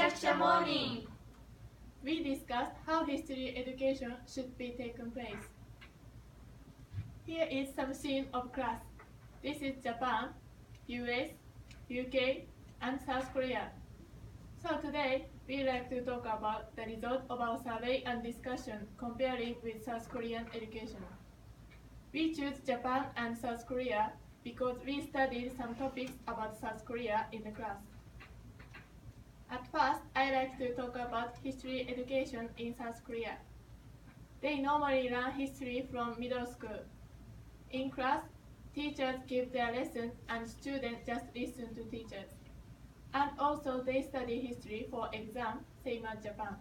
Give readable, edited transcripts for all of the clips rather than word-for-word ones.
Chakcha Morning! We discussed how history education should be taken place. Here is some scene of class. This is Japan, US, UK, and South Korea. So today, we like to talk about the result of our survey and discussion comparing with South Korean education. We choose Japan and South Korea because we studied some topics about South Korea in the class. At first, I like to talk about history education in South Korea. They normally learn history from middle school. In class, teachers give their lessons and students just listen to teachers. And also they study history for exam, same as Japan.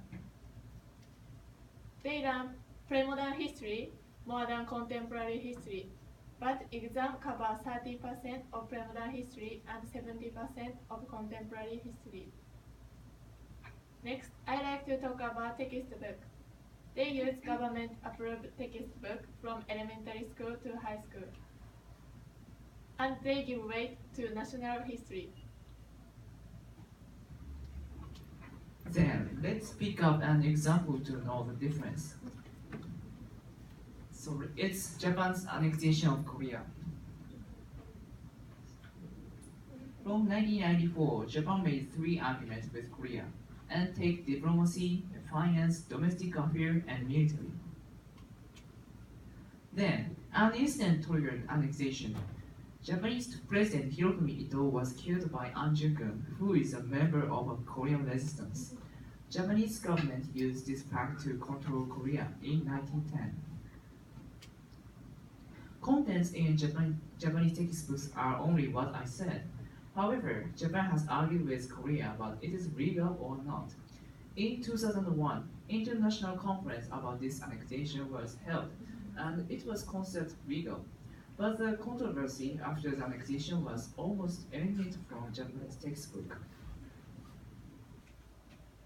They learn pre-modern history more than contemporary history, but exam covers 30% of pre-modern history and 70% of contemporary history. Next, I like to talk about textbook. They use government-approved textbook from elementary school to high school. And they give weight to national history. Then, let's pick up an example to know the difference. So, it's Japan's annexation of Korea. From 1994, Japan made 3 arguments with Korea and take diplomacy, finance, domestic affairs, and military. Then, an incident triggered annexation. Japanese President Hirohito Ito was killed by An Ju-kun, who is a member of a Korean resistance. Japanese government used this fact to control Korea in 1910. Contents in Japanese textbooks are only what I said. However, Japan has argued with Korea about it is legal or not. In 2001, international conference about this annexation was held, and it was considered legal. But the controversy after the annexation was almost eliminated from Japanese textbook.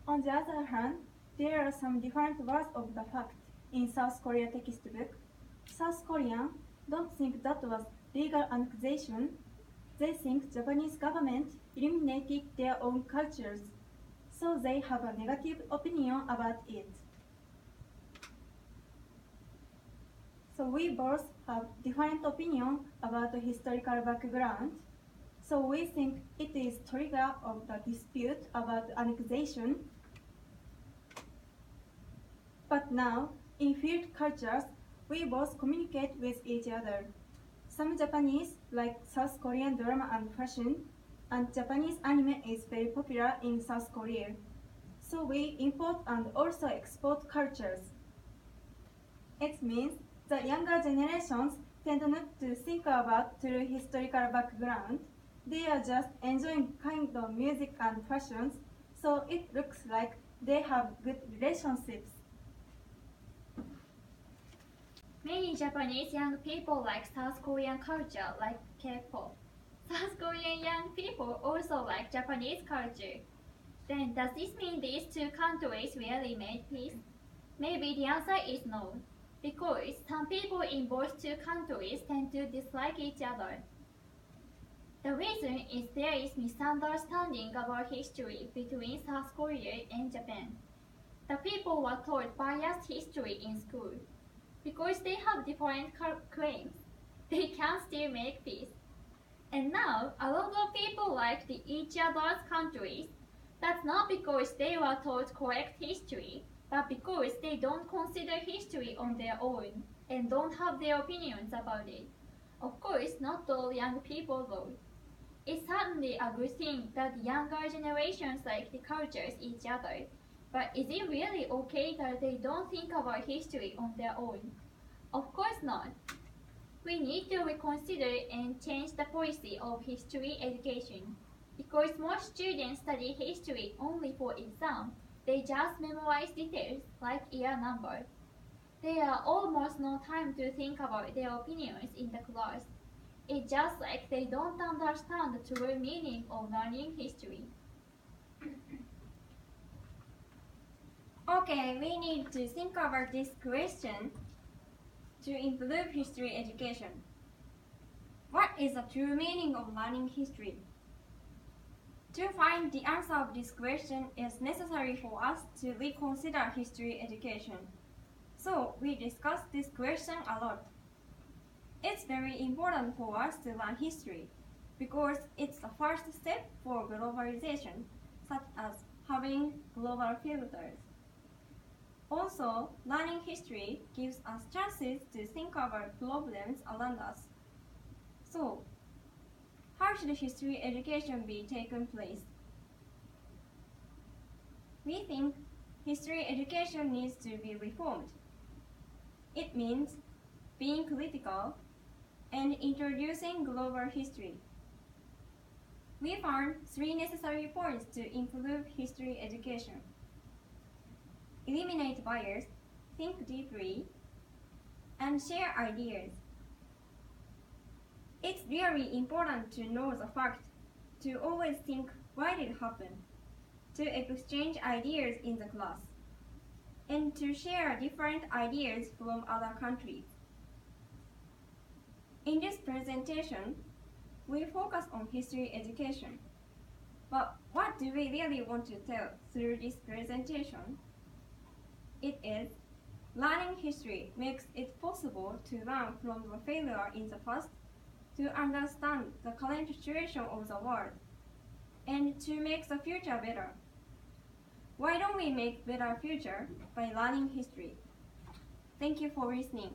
On the other hand, there are some different words of the fact in South Korea textbook. South Koreans don't think that was legal annexation. They think Japanese government eliminated their own cultures, so they have a negative opinion about it. So we both have different opinion about the historical background. So we think it is trigger of the dispute about annexation. But now, in field cultures, we both communicate with each other. Some Japanese like South Korean drama and fashion, and Japanese anime is very popular in South Korea. So we import and also export cultures. It means the younger generations tend not to think about true historical background. They are just enjoying kind of music and fashions, so it looks like they have good relationships. Many Japanese young people like South Korean culture, like K-pop. South Korean young people also like Japanese culture. Then does this mean these two countries really made peace? Maybe the answer is no, because some people in both two countries tend to dislike each other. The reason is there is misunderstanding about history between South Korea and Japan. The people were taught biased history in school. Because they have different claims, they can still make peace. And now, a lot of people like each other's countries. That's not because they were taught correct history, but because they don't consider history on their own and don't have their opinions about it. Of course, not all young people though. It's certainly a good thing that younger generations like the cultures each other. But is it really okay that they don't think about history on their own? Of course not. We need to reconsider and change the policy of history education. Because most students study history only for exam, they just memorize details like year number. There are almost no time to think about their opinions in the class. It's just like they don't understand the true meaning of learning history. Okay, we need to think about this question to improve history education. What is the true meaning of learning history? To find the answer of this question, it's necessary for us to reconsider history education. So we discussed this question a lot. It's very important for us to learn history because it's the first step for globalization, such as having global filters. Also, learning history gives us chances to think about problems around us. So, how should history education be taken place? We think history education needs to be reformed. It means being critical and introducing global history. We found 3 necessary points to improve history education. Eliminate bias, think deeply, and share ideas. It's really important to know the fact, to always think why did it happen, to exchange ideas in the class, and to share different ideas from other countries. In this presentation, we focus on history education. But what do we really want to tell through this presentation? It is, learning history makes it possible to learn from the failure in the past, to understand the current situation of the world, and to make the future better. Why don't we make better future by learning history? Thank you for listening.